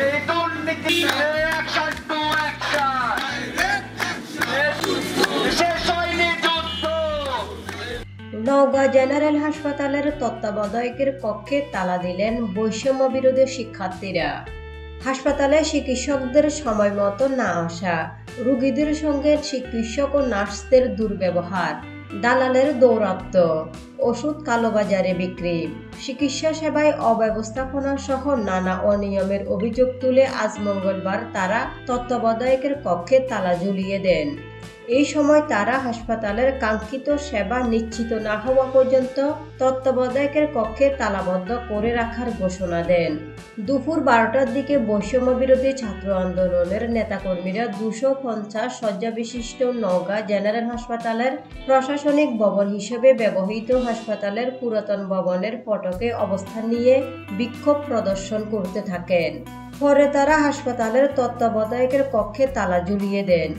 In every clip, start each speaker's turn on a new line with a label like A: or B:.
A: এই দুর্নীতি action to action শেষ হয়নি যুদ্ধ।
B: নওগাঁ জেনারেল হাসপাতালের তত্ত্বাবধায়কের কক্ষে তালা দিলেন বৈষম্য বিরোধী শিক্ষার্থীরা। হাসপাতালে চিকিৎসকদের সময় মতো না আসা, রোগীদের সঙ্গে চিকিৎসক ও নার্সদের দুর্ব্যবহার, দালালের দৌরাত্ম্য, ওষুধ কালোবাজারে বিক্রি, চিকিৎসা সেবায় অব্যবস্থাপনা সহ নানা অনিয়মের অভিযোগ তুলে আজ মঙ্গলবার তারা তত্ত্বাবধায়কের কক্ষে তালা ঝুলিয়ে দেন। এই সময় তারা হাসপাতালের কাঙ্ক্ষিত সেবা নিশ্চিত না হওয়া পর্যন্ত তত্ত্বাবধায়কের কক্ষে তালাবদ্ধ করে রাখার ঘোষণা দেন। দুপুর 12টার দিকে বৈষম্য বিরোধী ছাত্র আন্দোলনের নেতাকর্মীরা 250 শয্যা বিশিষ্ট নওগাঁ জেনারেল হাসপাতালের প্রশাসনিক ভবন হিসেবে ব্যবহৃত হাসপাতালের পুরাতন ভবনের ফটকে অবস্থান নিয়ে বিক্ষোভ প্রদর্শন করতে থাকেন। পরে তারা হাসপাতালের তত্ত্বাবধায়কের কক্ষে তালা ঝুলিয়ে দেন।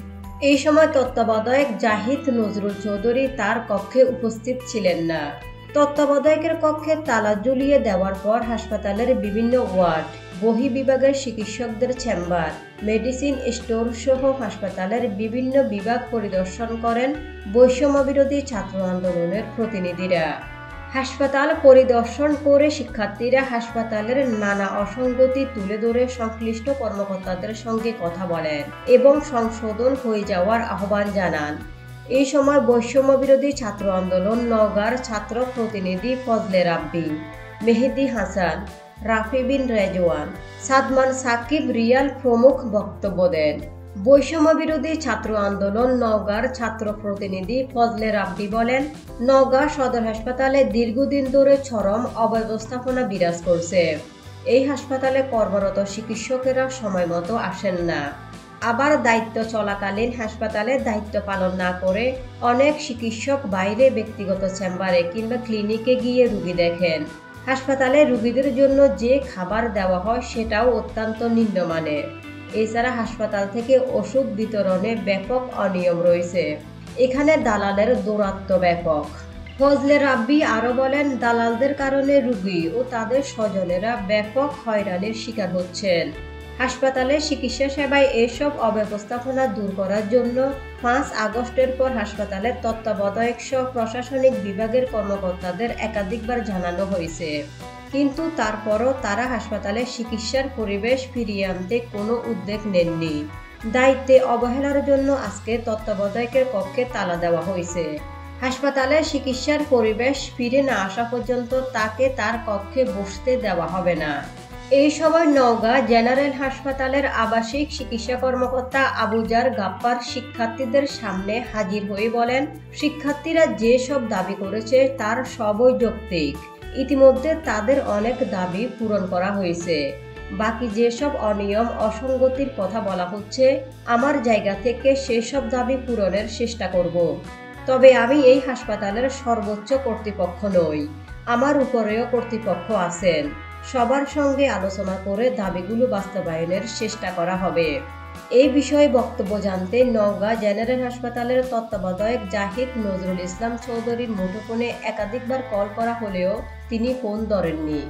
B: এই সময় তত্ত্বাবধায়ক জাহিদ নজরুল চৌধুরী তার কক্ষে উপস্থিত ছিলেন না। তত্ত্বাবধায়কের কক্ষে তালা ঝুলিয়ে দেওয়ার পর হাসপাতালের বিভিন্ন ওয়ার্ড, বহির্বিভাগের চিকিৎসকদের চেম্বার, মেডিসিন স্টোর সহ হাসপাতালের বিভিন্ন বিভাগ পরিদর্শন করেন বৈষম্য বিরোধী ছাত্র আন্দোলনের প্রতিনিধিরা। হাসপাতাল পরিদর্শন করে শিক্ষার্থীরা হাসপাতালের নানা অসঙ্গতি তুলে ধরে সংশ্লিষ্ট কর্মকর্তাদের সঙ্গে কথা বলেন এবং সংশোধন হয়ে যাওয়ার আহ্বান জানান। এই সময় বৈষম্য বিরোধী ছাত্র আন্দোলন নওগাঁর ছাত্র প্রতিনিধি ফজলে রাব্বি, মেহেদি হাসান, রাফি বিন রেজওয়ান, সাদমান সাকিব রিয়াল প্রমুখ বক্তব্য দেন। বৈষম্য বিরোধী ছাত্র আন্দোলন নওগাঁর ছাত্র প্রতিনিধি ফজলে রাব্বি বলেন, নওগাঁ সদর হাসপাতালে দীর্ঘদিন ধরে চরম অব্যবস্থাপনা বিরাজ করছে। এই হাসপাতালে কর্মরত চিকিৎসকেরা সময় মতো আসেন না। আবার দায়িত্ব চলাকালীন হাসপাতালে দায়িত্ব পালন না করে অনেক চিকিৎসক বাইরে ব্যক্তিগত চেম্বারে কিংবা ক্লিনিকে গিয়ে রোগী দেখেন। হাসপাতালে রোগীদের জন্য যে খাবার দেওয়া হয় সেটাও অত্যন্ত নিম্নমানের। এছাড়া হাসপাতাল থেকে ওষুধ বিতরণে ব্যাপক অনিয়ম রয়েছে। এখানে দালালের দৌরাত্ম্য ব্যাপক। ফজলে রাব্বি আরও বলেন, দালালদের কারণে রোগী ও তাদের স্বজনেরা ব্যাপক হয়রানির শিকার হচ্ছেন। হাসপাতালে চিকিৎসা সেবায় এসব অব্যবস্থাপনা দূর করার জন্য 5 আগস্টের পর হাসপাতালের তত্ত্বাবধায়ক সহ প্রশাসনিক বিভাগের কর্মকর্তাদের একাধিকবার জানানো হয়েছে, কিন্তু তারপরও তারা হাসপাতালে চিকিৎসার পরিবেশ ফিরিয়ে আনতে কোনো উদ্যোগ নেননি। দায়িত্বে অবহেলার জন্য আজকে তত্ত্বাবধায়কের কক্ষে তালা দেওয়া হয়েছে। হাসপাতালে চিকিৎসার পরিবেশ ফিরে না আসা পর্যন্ত তাকে তার কক্ষে বসতে দেওয়া হবে না। এই সময় নওগাঁ জেনারেল হাসপাতালের আবাসিক চিকিৎসা কর্মকর্তা আবুজার গাপ্পার শিক্ষার্থীদের সামনে হাজির হয়ে বলেন, শিক্ষার্থীরা যেসব দাবি করেছে তার সবই যৌক্তিক। ইতিমধ্যে তাদের অনেক দাবি পূরণ করা হয়েছে। বাকি যেসব অনিয়ম অসঙ্গতির কথা বলা হচ্ছে, আমার জায়গা থেকে সেসব দাবি পূরণের চেষ্টা করব। তবে আমি এই হাসপাতালের সর্বোচ্চ কর্তৃপক্ষ নই, আমার উপরেও কর্তৃপক্ষ আছেন। সবার সঙ্গে আলোচনা করে দাবিগুলো বাস্তবায়নের চেষ্টা করা হবে। এই বিষয়ে বক্তব্য জানতে নওগাঁ জেনারেল হাসপাতালের তত্ত্বাবধায়ক জাহিদ নজরুল ইসলাম চৌধুরীর মুঠোফোনে একাধিকবার কল করা হলেও তিনি ফোন ধরেননি।